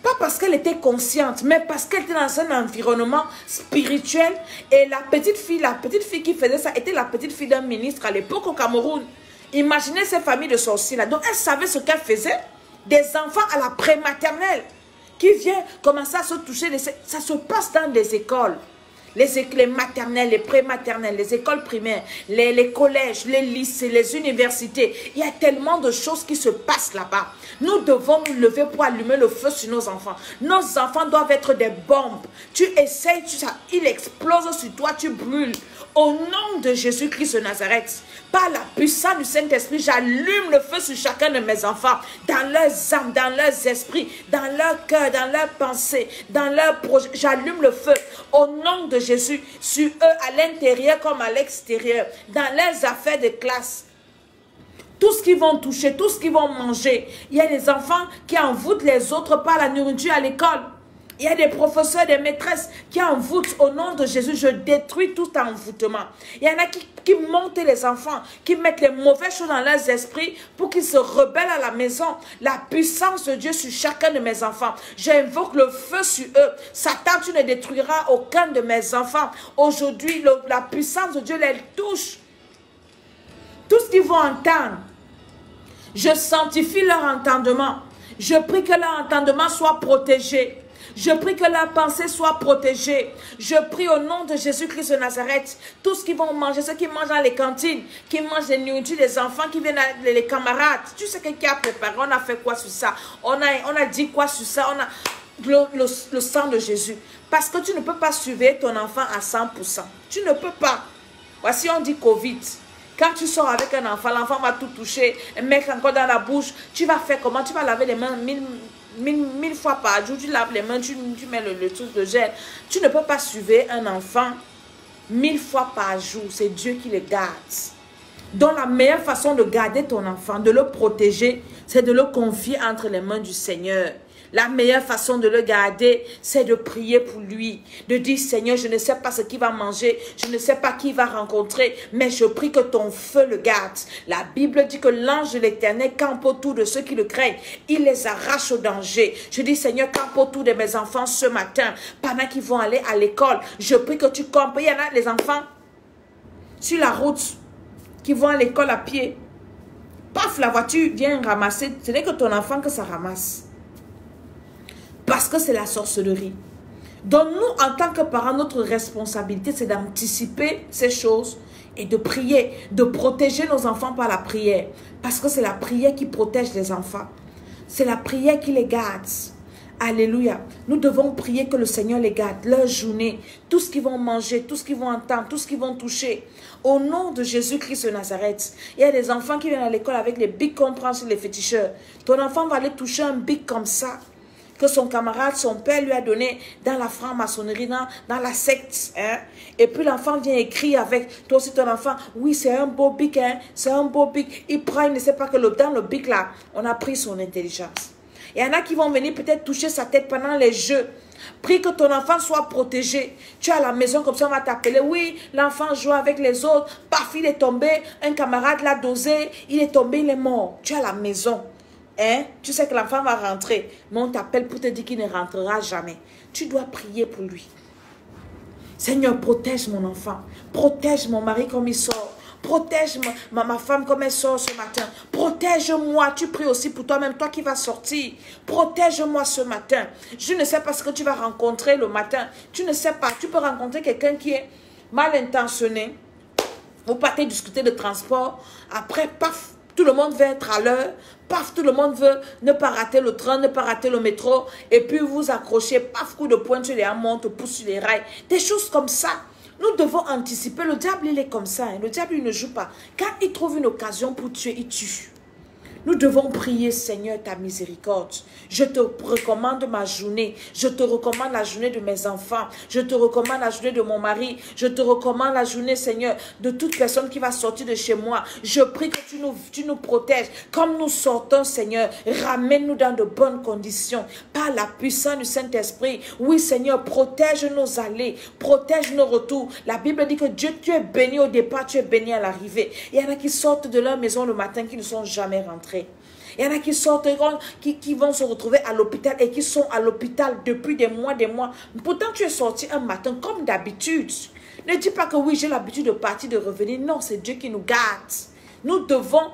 Pas parce qu'elle était consciente, mais parce qu'elle était dans un environnement spirituel. Et la petite fille qui faisait ça était la petite fille d'un ministre à l'époque au Cameroun. Imaginez ces familles de sorciers là. Donc elle savait ce qu'elle faisait. Des enfants à la prématernelle qui viennent commencer à se toucher. Ça se passe dans des écoles. les maternelles, les prématernelles, les écoles primaires, les collèges, les lycées, les universités. Il y a tellement de choses qui se passent là-bas. Nous devons nous lever pour allumer le feu sur nos enfants. Nos enfants doivent être des bombes. Tu essayes, il explose sur toi, tu brûles. Au nom de Jésus-Christ de Nazareth, par la puissance du Saint-Esprit, j'allume le feu sur chacun de mes enfants, dans leurs âmes, dans leurs esprits, dans leur cœur, dans leurs pensées, dans leurs projets. J'allume le feu au nom de Jésus sur eux, à l'intérieur comme à l'extérieur, dans leurs affaires de classe. Tout ce qu'ils vont toucher, tout ce qu'ils vont manger. Il y a des enfants qui envoûtent les autres par la nourriture à l'école. Il y a des professeurs, des maîtresses qui envoûtent au nom de Jésus. Je détruis tout envoûtement. Il y en a qui montent les enfants, qui mettent les mauvaises choses dans leurs esprits pour qu'ils se rebellent à la maison. La puissance de Dieu sur chacun de mes enfants. J'invoque le feu sur eux. Satan, tu ne détruiras aucun de mes enfants. Aujourd'hui, la puissance de Dieu les touche. Tout ce qu'ils vont entendre, je sanctifie leur entendement. Je prie que leur entendement soit protégé. Je prie que leur pensée soit protégée. Je prie au nom de Jésus-Christ de Nazareth. Tout ce qu'ils vont manger, ceux qui mangent dans les cantines, qui mangent les nourritures des enfants, qui viennent les camarades. Tu sais qui a préparé, on a fait quoi sur ça? On a dit quoi sur ça? On a le sang de Jésus. Parce que tu ne peux pas surveiller ton enfant à 100%. Tu ne peux pas. Voici, on dit Covid. Quand tu sors avec un enfant, l'enfant va tout toucher, mettre encore dans la bouche. Tu vas faire comment? Tu vas laver les mains mille fois par jour. Tu laves les mains, tu mets le truc de gel. Tu ne peux pas surveiller un enfant 1000 fois par jour. C'est Dieu qui le garde. Donc la meilleure façon de garder ton enfant, de le protéger, c'est de le confier entre les mains du Seigneur. La meilleure façon de le garder, c'est de prier pour lui. De dire, Seigneur, je ne sais pas ce qu'il va manger. Je ne sais pas qui il va rencontrer. Mais je prie que ton feu le garde. La Bible dit que l'ange de l'Éternel campe autour de ceux qui le craignent. Il les arrache au danger. Je dis, Seigneur, campe autour de mes enfants ce matin. Pendant qu'ils vont aller à l'école, je prie que tu campes. Il y en a les enfants sur la route qui vont à l'école à pied. Paf, la voiture vient ramasser. Ce n'est que ton enfant que ça ramasse. Parce que c'est la sorcellerie. Donc nous, en tant que parents, notre responsabilité, c'est d'anticiper ces choses et de prier, de protéger nos enfants par la prière. Parce que c'est la prière qui protège les enfants. C'est la prière qui les garde. Alléluia. Nous devons prier que le Seigneur les garde, leur journée, tout ce qu'ils vont manger, tout ce qu'ils vont entendre, tout ce qu'ils vont toucher. Au nom de Jésus-Christ de Nazareth, il y a des enfants qui viennent à l'école avec les bics qu'on prend sur les féticheurs. Ton enfant va aller toucher un bic comme ça, que son camarade, son père lui a donné dans la franc-maçonnerie, dans la secte. Hein? Et puis l'enfant vient écrire avec toi aussi ton enfant. Oui, c'est un beau bic, hein? C'est un beau bic. Il prend, il ne sait pas que dans le bic là, on a pris son intelligence. Il y en a qui vont venir peut-être toucher sa tête pendant les jeux. Prie que ton enfant soit protégé. Tu es à la maison comme ça, on va t'appeler. Oui, l'enfant joue avec les autres. Paf, il est tombé. Un camarade l'a dosé. Il est tombé, il est mort. Tu es à la maison. Hein? Tu sais que l'enfant va rentrer, mais on t'appelle pour te dire qu'il ne rentrera jamais. Tu dois prier pour lui. Seigneur, protège mon enfant. Protège mon mari comme il sort. Protège ma femme comme elle sort ce matin. Protège-moi. Tu pries aussi pour toi-même, toi qui vas sortir. Protège-moi ce matin. Je ne sais pas ce que tu vas rencontrer le matin. Tu ne sais pas. Tu peux rencontrer quelqu'un qui est mal intentionné. Vous partez discuter de transport. Après, paf, tout le monde veut être à l'heure. Paf, tout le monde veut ne pas rater le train, ne pas rater le métro. Et puis vous accrochez, paf, coup de poing sur les hammons, te pousse sur les rails. Des choses comme ça. Nous devons anticiper. Le diable, il est comme ça. Hein. Le diable, il ne joue pas. Quand il trouve une occasion pour tuer, il tue. Nous devons prier, Seigneur, ta miséricorde. Je te recommande ma journée. Je te recommande la journée de mes enfants. Je te recommande la journée de mon mari. Je te recommande la journée, Seigneur, de toute personne qui va sortir de chez moi. Je prie que tu nous protèges. Comme nous sortons, Seigneur, ramène-nous dans de bonnes conditions. Par la puissance du Saint-Esprit. Oui, Seigneur, protège nos allées. Protège nos retours. La Bible dit que Dieu, tu es béni au départ, tu es béni à l'arrivée. Il y en a qui sortent de leur maison le matin qui ne sont jamais rentrés. Il y en a qui sortent, qui vont se retrouver à l'hôpital et qui sont à l'hôpital depuis des mois. Pourtant, tu es sorti un matin comme d'habitude. Ne dis pas que oui, j'ai l'habitude de partir, de revenir. Non, c'est Dieu qui nous garde. Nous devons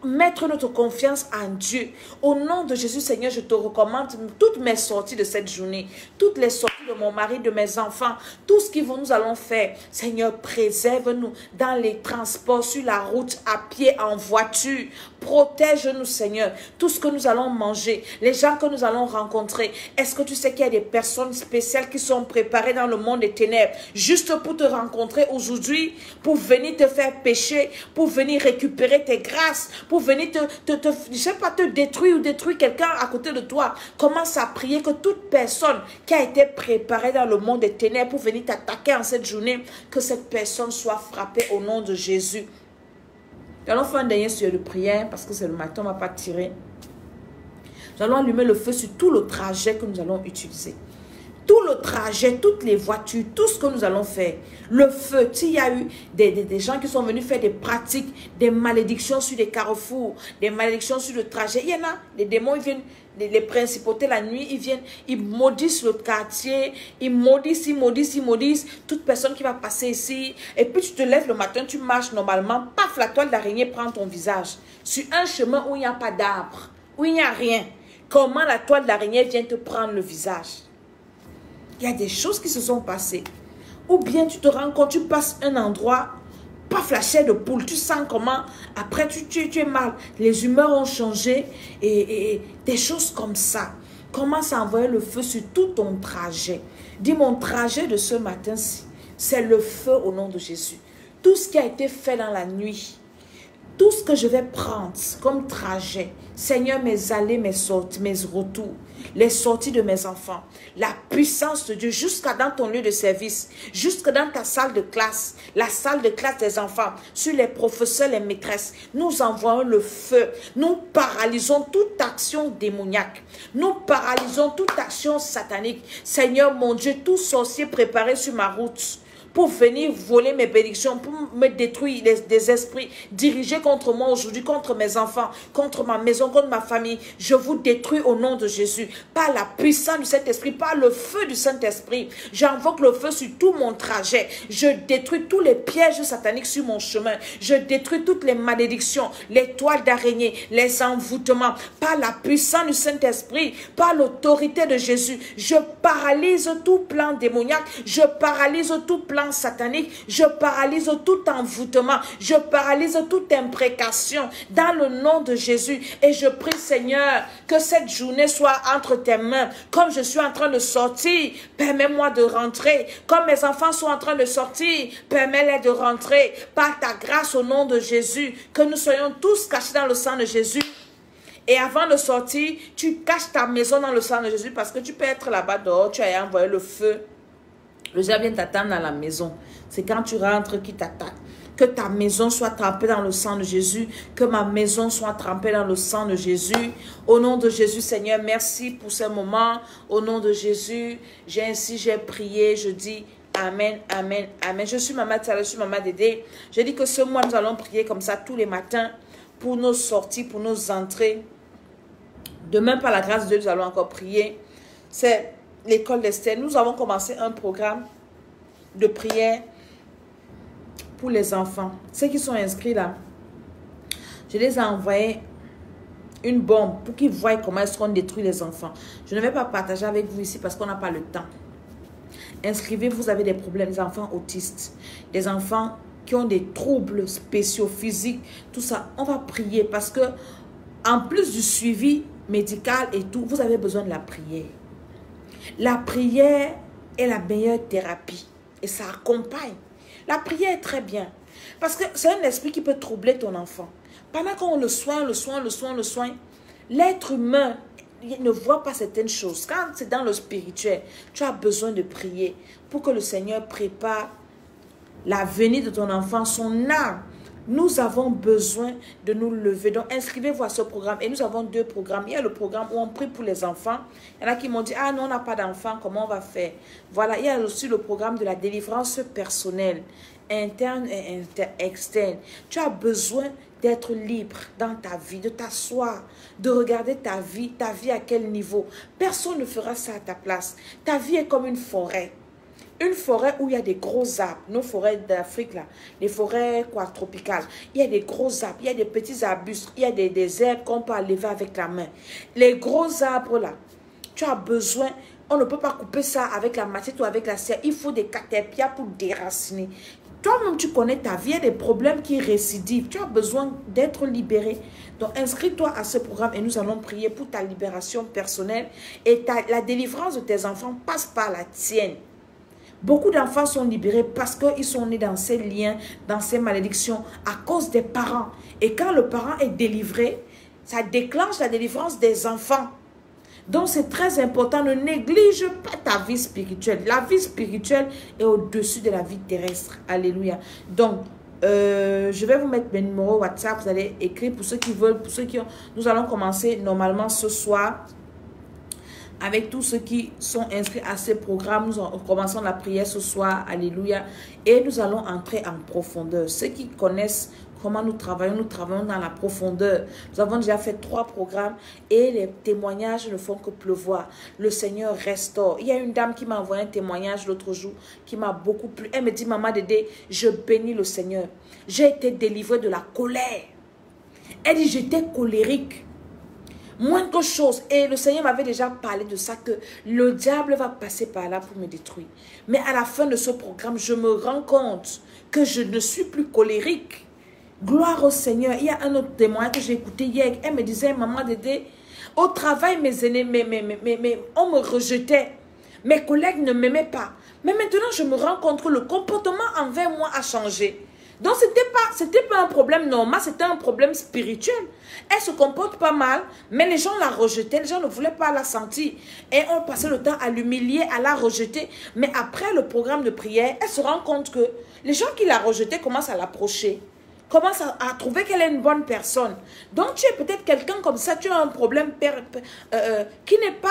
mettre notre confiance en Dieu. Au nom de Jésus, Seigneur, je te recommande toutes mes sorties de cette journée, toutes les sorties de mon mari, de mes enfants, tout ce que nous allons faire. Seigneur, préserve-nous dans les transports, sur la route, à pied, en voiture. Protège-nous, Seigneur. Tout ce que nous allons manger, les gens que nous allons rencontrer. Est-ce que tu sais qu'il y a des personnes spéciales qui sont préparées dans le monde des ténèbres juste pour te rencontrer aujourd'hui, pour venir te faire pécher, pour venir récupérer tes grâces, pour venir je sais pas, te détruire ou détruire quelqu'un à côté de toi. Commence à prier que toute personne qui a été préparée dans le monde des ténèbres pour venir t'attaquer en cette journée, que cette personne soit frappée au nom de Jésus. Nous allons faire un dernier sujet de prière parce que c'est le matin, on ne va pas tirer. Nous allons allumer le feu sur tout le trajet que nous allons utiliser. Tout le trajet, toutes les voitures, tout ce que nous allons faire. Le feu, s'il y a eu des gens qui sont venus faire des pratiques, des malédictions sur des carrefours, des malédictions sur le trajet. Il y en a, les démons, ils viennent, les principautés la nuit, ils viennent, ils maudissent le quartier, ils maudissent, ils maudissent, ils maudissent toute personne qui va passer ici. Et puis tu te lèves le matin, tu marches normalement, paf, la toile d'araignée prend ton visage. Sur un chemin où il n'y a pas d'arbre, où il n'y a rien. Comment la toile d'araignée vient te prendre le visage? Il y a des choses qui se sont passées. Ou bien tu te rends compte, tu passes un endroit, paf, la chair de poule, tu sens comment, après tu es mal. Les humeurs ont changé et des choses comme ça. Commence à envoyer le feu sur tout ton trajet. Dis, mon trajet de ce matin-ci, c'est le feu au nom de Jésus. Tout ce qui a été fait dans la nuit, tout ce que je vais prendre comme trajet, Seigneur, mes allées, mes sorties, mes retours, les sorties de mes enfants, la puissance de Dieu jusqu'à dans ton lieu de service, jusqu'à dans ta salle de classe, la salle de classe des enfants, sur les professeurs, les maîtresses, nous envoyons le feu, nous paralysons toute action démoniaque, nous paralysons toute action satanique. Seigneur mon Dieu, tout sorcier préparé sur ma route, pour venir voler mes bénédictions, pour me détruire des esprits dirigés contre moi aujourd'hui, contre mes enfants, contre ma maison, contre ma famille. Je vous détruis au nom de Jésus. Par la puissance du Saint-Esprit, par le feu du Saint-Esprit. J'invoque le feu sur tout mon trajet. Je détruis tous les pièges sataniques sur mon chemin. Je détruis toutes les malédictions, les toiles d'araignée, les envoûtements. Par la puissance du Saint-Esprit, par l'autorité de Jésus, je paralyse tout plan démoniaque. Je paralyse tout plan satanique, je paralyse tout envoûtement, je paralyse toute imprécation dans le nom de Jésus et je prie Seigneur que cette journée soit entre tes mains. Comme je suis en train de sortir, permets-moi de rentrer. Comme mes enfants sont en train de sortir, permets-les de rentrer par ta grâce au nom de Jésus, que nous soyons tous cachés dans le sang de Jésus. Et avant de sortir, tu caches ta maison dans le sang de Jésus parce que tu peux être là-bas dehors, tu as envoyé le feu. Le diable vient t'attendre dans la maison. C'est quand tu rentres qu'il t'attaque. Que ta maison soit trempée dans le sang de Jésus. Que ma maison soit trempée dans le sang de Jésus. Au nom de Jésus, Seigneur, merci pour ce moment. Au nom de Jésus, j'ai prié. Je dis Amen, Amen, Amen. Je suis Maman Tala, je suis Maman Dédé. Je dis que ce mois, nous allons prier comme ça tous les matins pour nos sorties, pour nos entrées. Demain, par la grâce de Dieu, nous allons encore prier. C'est l'école d'Esther. Nous avons commencé un programme de prière pour les enfants. Ceux qui sont inscrits là, je les ai envoyés une bombe pour qu'ils voient comment est-ce qu'on détruit les enfants. Je ne vais pas partager avec vous ici parce qu'on n'a pas le temps. Inscrivez-vous, vous avez des problèmes, des enfants autistes, des enfants qui ont des troubles spéciaux, physiques, tout ça. On va prier parce que en plus du suivi médical et tout, vous avez besoin de la prière. La prière est la meilleure thérapie et ça accompagne. La prière est très bien parce que c'est un esprit qui peut troubler ton enfant. Pendant qu'on le soigne, l'être humain ne voit pas certaines choses. Quand c'est dans le spirituel, tu as besoin de prier pour que le Seigneur prépare la venue de ton enfant, son âme. Nous avons besoin de nous lever. Donc, inscrivez-vous à ce programme. Et nous avons deux programmes. Il y a le programme où on prie pour les enfants. Il y en a qui m'ont dit, ah non, on n'a pas d'enfants, comment on va faire? Voilà, il y a aussi le programme de la délivrance personnelle, interne et externe. Tu as besoin d'être libre dans ta vie, de t'asseoir, de regarder ta vie à quel niveau. Personne ne fera ça à ta place. Ta vie est comme une forêt. Une forêt où il y a des gros arbres, nos forêts d'Afrique là, les forêts quoi, tropicales, il y a des gros arbres, il y a des petits arbustes, il y a des herbes qu'on peut enlever avec la main. Les gros arbres là, tu as besoin, on ne peut pas couper ça avec la machette ou avec la serre, il faut des caterpillars pour déraciner. Toi-même, tu connais ta vie, il y a des problèmes qui récidivent. Tu as besoin d'être libéré. Donc, inscris-toi à ce programme et nous allons prier pour ta libération personnelle. Et la délivrance de tes enfants passe par la tienne. Beaucoup d'enfants sont libérés parce qu'ils sont nés dans ces liens, dans ces malédictions, à cause des parents. Et quand le parent est délivré, ça déclenche la délivrance des enfants. Donc, c'est très important, ne néglige pas ta vie spirituelle. La vie spirituelle est au-dessus de la vie terrestre. Alléluia. Donc, je vais vous mettre mes numéros WhatsApp. Vous allez écrire pour ceux qui veulent, pour ceux qui ont... Nous allons commencer normalement ce soir avec tous ceux qui sont inscrits à ce programme. Nous commençons la prière ce soir. Alléluia. Et nous allons entrer en profondeur. Ceux qui connaissent comment nous travaillons dans la profondeur. Nous avons déjà fait 3 programmes et les témoignages ne font que pleuvoir. Le Seigneur restaure. Il y a une dame qui m'a envoyé un témoignage l'autre jour qui m'a beaucoup plu. Elle me dit, Maman Dédé, je bénis le Seigneur. J'ai été délivrée de la colère. Elle dit, j'étais colérique. Moindre chose. Et le Seigneur m'avait déjà parlé de ça, que le diable va passer par là pour me détruire. Mais à la fin de ce programme, je me rends compte que je ne suis plus colérique. Gloire au Seigneur. Il y a un autre témoin que j'ai écouté hier. Elle me disait, Maman Dédé, au travail, mes aînés, on me rejetait. Mes collègues ne m'aimaient pas. Mais maintenant, je me rends compte que le comportement envers moi a changé. Donc, c'était pas un problème normal, c'était un problème spirituel. Elle se comporte pas mal, mais les gens la rejetaient, les gens ne voulaient pas la sentir. Et on passait le temps à l'humilier, à la rejeter. Mais après le programme de prière, elle se rend compte que les gens qui la rejetaient commencent à l'approcher. Commence à trouver qu'elle est une bonne personne. Donc, tu es peut-être quelqu'un comme ça, tu as un problème qui n'est pas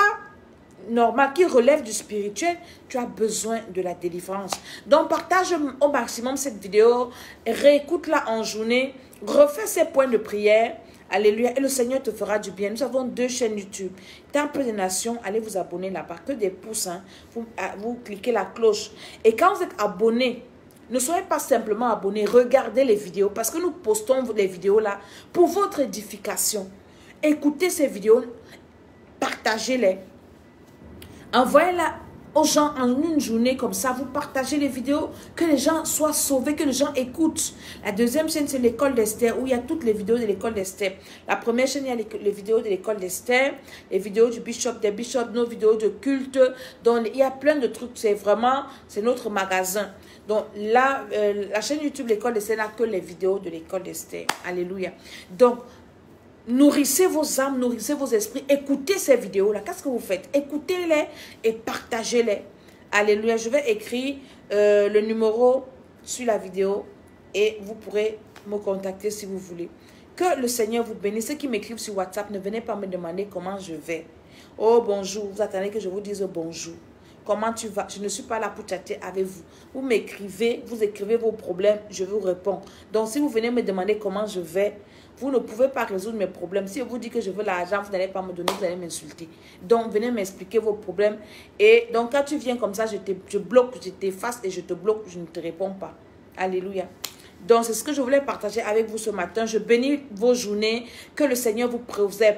normal, qui relève du spirituel, tu as besoin de la délivrance. Donc, partage au maximum cette vidéo, réécoute-la en journée, refais ces points de prière. Alléluia. Et le Seigneur te fera du bien. Nous avons 2 chaînes YouTube. Temple des Nations, allez vous abonner là-bas. Que des pouces, hein. Vous cliquez la cloche. Et quand vous êtes abonné, ne soyez pas simplement abonnés, regardez les vidéos parce que nous postons les vidéos là pour votre édification. Écoutez ces vidéos, partagez-les. Envoyez-la aux gens en une journée comme ça, vous partagez les vidéos, que les gens soient sauvés, que les gens écoutent. La deuxième chaîne, c'est l'école d'Esther, où il y a toutes les vidéos de l'école d'Esther. La première chaîne, il y a les vidéos de l'école d'Esther, les vidéos du bishop, des bishops, nos vidéos de culte. Donc, il y a plein de trucs, c'est notre magasin. Donc, là, la chaîne YouTube, l'école d'Esther, n'a que les vidéos de l'école d'Esther. Alléluia. Donc, nourrissez vos âmes, nourrissez vos esprits. Écoutez ces vidéos-là. Qu'est-ce que vous faites? Écoutez-les et partagez-les. Alléluia. Je vais écrire le numéro sur la vidéo et vous pourrez me contacter si vous voulez. Que le Seigneur vous bénisse. Ceux qui m'écrivent sur WhatsApp, ne venez pas me demander comment je vais. Oh, bonjour. Vous attendez que je vous dise bonjour. Comment tu vas? Je ne suis pas là pour chatter avec vous. Vous m'écrivez, vous écrivez vos problèmes, je vous réponds. Donc, si vous venez me demander comment je vais, vous ne pouvez pas résoudre mes problèmes. Si je vous dis que je veux l'argent, vous n'allez pas me donner, vous allez m'insulter. Donc, venez m'expliquer vos problèmes. Et donc, quand tu viens comme ça, je bloque, je t'efface et je te bloque, je ne te réponds pas. Alléluia. Donc, c'est ce que je voulais partager avec vous ce matin. Je bénis vos journées. Que le Seigneur vous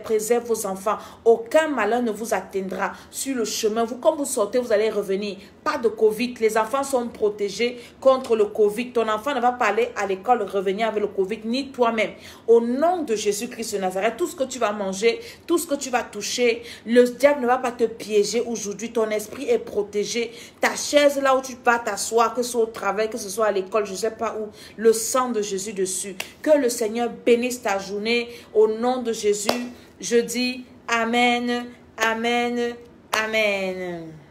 préserve vos enfants. Aucun malheur ne vous atteindra sur le chemin. Quand vous sortez, vous allez revenir. Pas de Covid. Les enfants sont protégés contre le Covid. Ton enfant ne va pas aller à l'école revenir avec le Covid, ni toi-même. Au nom de Jésus-Christ de Nazareth, tout ce que tu vas manger, tout ce que tu vas toucher, le diable ne va pas te piéger aujourd'hui. Ton esprit est protégé. Ta chaise là où tu vas t'asseoir, que ce soit au travail, que ce soit à l'école, je ne sais pas où, le sang de Jésus dessus. Que le Seigneur bénisse ta journée. Au nom de Jésus, je dis Amen, Amen, Amen.